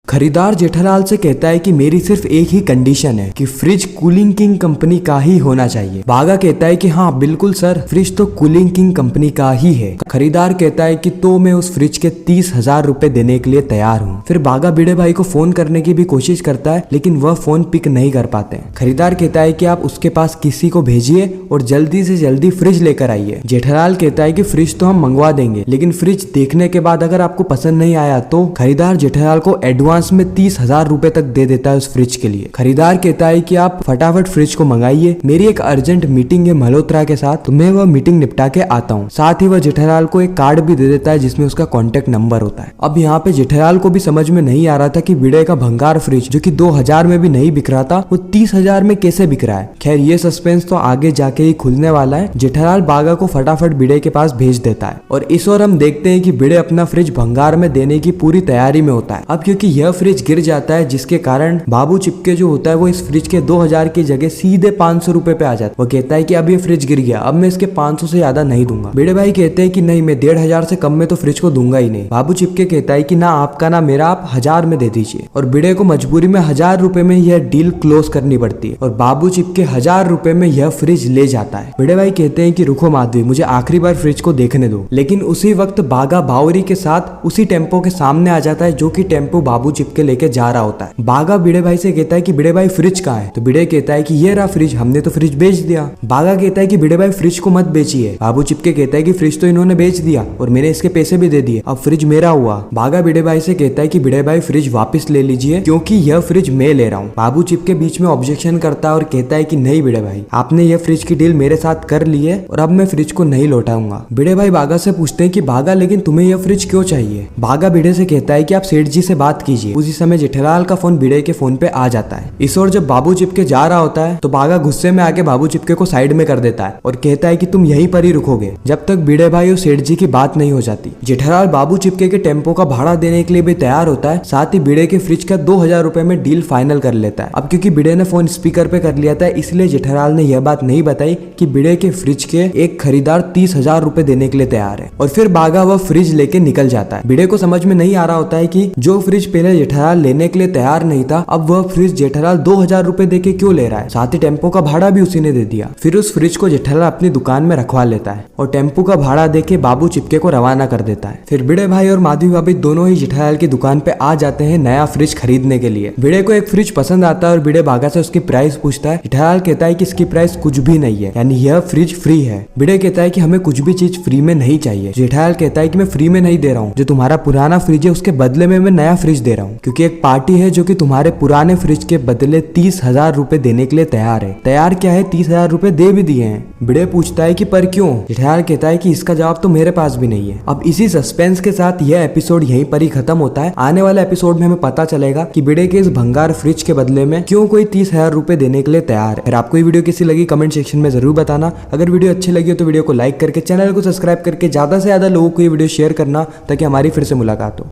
खरीदार जेठालाल से कहता है कि मेरी सिर्फ एक ही कंडीशन है कि फ्रिज कूलिंग किंग कंपनी का ही होना चाहिए। बागा कहता है कि हाँ बिल्कुल सर, फ्रिज तो कूलिंग किंग कंपनी का ही है। खरीदार कहता है कि तो मैं उस फ्रिज के 30,000 रुपए देने के लिए तैयार हूँ। फिर बागा भिड़े भाई को फोन करने की भी कोशिश करता है, लेकिन वह फोन पिक नहीं कर पाते। खरीदार कहता है कि आप उसके पास किसी को भेजिए और जल्दी से जल्दी फ्रिज लेकर आइए। जेठालाल कहता है कि फ्रिज तो हम मंगवा देंगे, लेकिन फ्रिज देखने के बाद अगर आपको पसंद नहीं आया तो। खरीदार जेठालाल को एडवांस में 30,000 रुपए तक दे देता है उस फ्रिज के लिए। खरीदार कहता है कि आप फटाफट फ्रिज को मंगाइए, मेरी एक अर्जेंट मीटिंग है मल्होत्रा के साथ, तो मैं वह मीटिंग निपटा के आता हूँ। साथ ही वह जेठालाल को एक कार्ड भी दे देता है जिसमें उसका कॉन्टेक्ट नंबर होता है। अब यहाँ पे जेठालाल को भी समझ में नहीं आ रहा था कि भिड़े का भंगार फ्रिज जो कि 2000 में भी नहीं बिक रहा था, वो 30,000 में कैसे बिक रहा है। खैर ये सस्पेंस तो आगे जाके ही खुलने वाला है। जेठालाल बागा को फटाफट भिड़े के पास भेज देता है और इस ओर हम देखते हैं कि भिड़े अपना फ्रिज भंगार में देने की पूरी तैयारी में होता है। अब क्योंकि यह फ्रिज गिर जाता है, जिसके कारण बाबू चिपके जो होता है वो इस फ्रिज के 2000 की जगह सीधे 500 रुपए पे आ जाता है। वो कहता है कि अब ये फ्रिज गिर गया, अब मैं इसके 500 से ज्यादा नहीं दूंगा। भिड़े भाई कहते हैं कि नहीं, मैं 1500 से कम में तो फ्रिज को दूंगा ही नहीं। बाबू चिपके कहता है कि ना आपका ना मेरा, आप 1000 में दे दीजिए। और भिड़े को मजबूरी में 1000 रुपए में यह डील क्लोज करनी पड़ती है और बाबू चिपके 1000 रुपए में यह फ्रिज ले जाता है। भिड़े भाई कहते हैं कि रुको माधवी, मुझे आखिरी बार फ्रिज को देखने दो। लेकिन उसी वक्त बागा बावरी के साथ उसी टेम्पो के सामने आ जाता है जो कि टेम्पो बाबू चिपके लेके जा रहा होता है। बागा भिड़े भाई से कहता है कि भिड़े भाई फ्रिज कहाँ है, तो भिड़े कहता है कि ये रहा फ्रिज, हमने तो फ्रिज बेच दिया। बागा कहता है कि भिड़े भाई फ्रिज को मत बेचिए। बाबू चिपके कहता है कि फ्रिज तो इन्होंने बेच दिया और मैंने इसके पैसे भी दे दिए, अब फ्रिज मेरा हुआ। बागा भिड़े भाई से कहता है कि भिड़े भाई फ्रिज वापस ले लीजिए क्योंकि यह फ्रिज मैं ले रहा हूँ। बाबू चिपके बीच में ऑब्जेक्शन करता है और कहता है कि नहीं भिड़े भाई, आपने यह फ्रिज की डील मेरे साथ कर ली है और अब मैं फ्रिज को नहीं लौटाऊंगा। भिड़े भाई बागा से पूछते हैं कि बागा लेकिन तुम्हें यह फ्रिज क्यों चाहिए। बागा भिड़े से कहता है कि आप सेठ जी से बात कीजिए। उसी समय जेठालाल का फोन भिड़े के फोन पे आ जाता है। इस ओर जब बाबू चिपके जा रहा होता है तो बागा गुस्से में आके बाबू चिपके को साइड में कर देता है और कहता है कि तुम यहीं पर ही रुकोगे जब तक भिड़े भाई और सेठ जी की बात नहीं हो जाती। जेठालाल बाबू चिपके के टेम्पो का भाड़ा देने के लिए भी तैयार होता है, साथ ही भिड़े के फ्रिज का 2000 रुपए में डील फाइनल कर लेता है। अब क्योंकि भिड़े ने फोन स्पीकर पे कर लिया था, इसलिए जेठालाल ने यह बात नहीं बताई कि भिड़े के फ्रिज के एक खरीदार 30,000 रुपए देने के लिए तैयार है। और फिर बागा वह फ्रिज लेके निकल जाता है। भिड़े को समझ में नहीं आ रहा होता है कि जो फ्रिज पहले जेठालाल लेने के लिए तैयार नहीं था, अब वह फ्रिज जेठालाल 2000 रुपए देके क्यों ले रहा है। साथ ही टेम्पो का भाड़ा भी उसी ने दे दिया। फिर उस फ्रिज को जेठालाल अपनी दुकान में रखवा लेता है और टेम्पो का भाड़ा देके बाबू चिपके को रवाना कर देता है। फिर भिड़े भाई और माधवी भाभी दोनों ही जेठालाल की दुकान पे आ जाते हैं नया फ्रिज खरीदने के लिए। भिड़े को एक फ्रिज पसंद आता है और भिड़े बागा से उसकी प्राइस पूछता है। जेठालाल कहता है कि इसकी प्राइस कुछ भी नहीं है, यानी यह फ्रिज फ्री है। भिड़े कहता है कि हमें कुछ भी चीज फ्री में नहीं चाहिए। जेठालाल कहता है कि मैं फ्री में नहीं दे रहा हूँ, जो तुम्हारा पुराना फ्रिज है उसके बदले में मैं नया फ्रिज दे रहा हूँ, क्योंकि एक पार्टी है जो कि तुम्हारे पुराने फ्रिज के बदले 30,000 रुपए देने के लिए तैयार है। तैयार क्या है, 30,000 रुपए दे भी दिए हैं। भिड़े पूछता है कि पर क्यों। जेठालाल कहता है कि इसका जवाब तो मेरे पास भी नहीं है। अब इसी सस्पेंस के साथ यह एपिसोड यहीं पर ही खत्म होता है। आने वाले एपिसोड में हमें पता चलेगा कि भिड़े के इस भंगार फ्रिज के बदले में क्यों कोई 30,000 रुपए देने के लिए तैयार है। फिर आपको ये वीडियो कैसी लगी कमेंट सेक्शन में जरूर बताना। अगर वीडियो अच्छी लगी हो तो वीडियो को लाइक करके चैनल को सब्सक्राइब करके ज्यादा से ज्यादा लोगों को ये वीडियो शेयर करना, ताकि हमारी फिर से मुलाकात हो।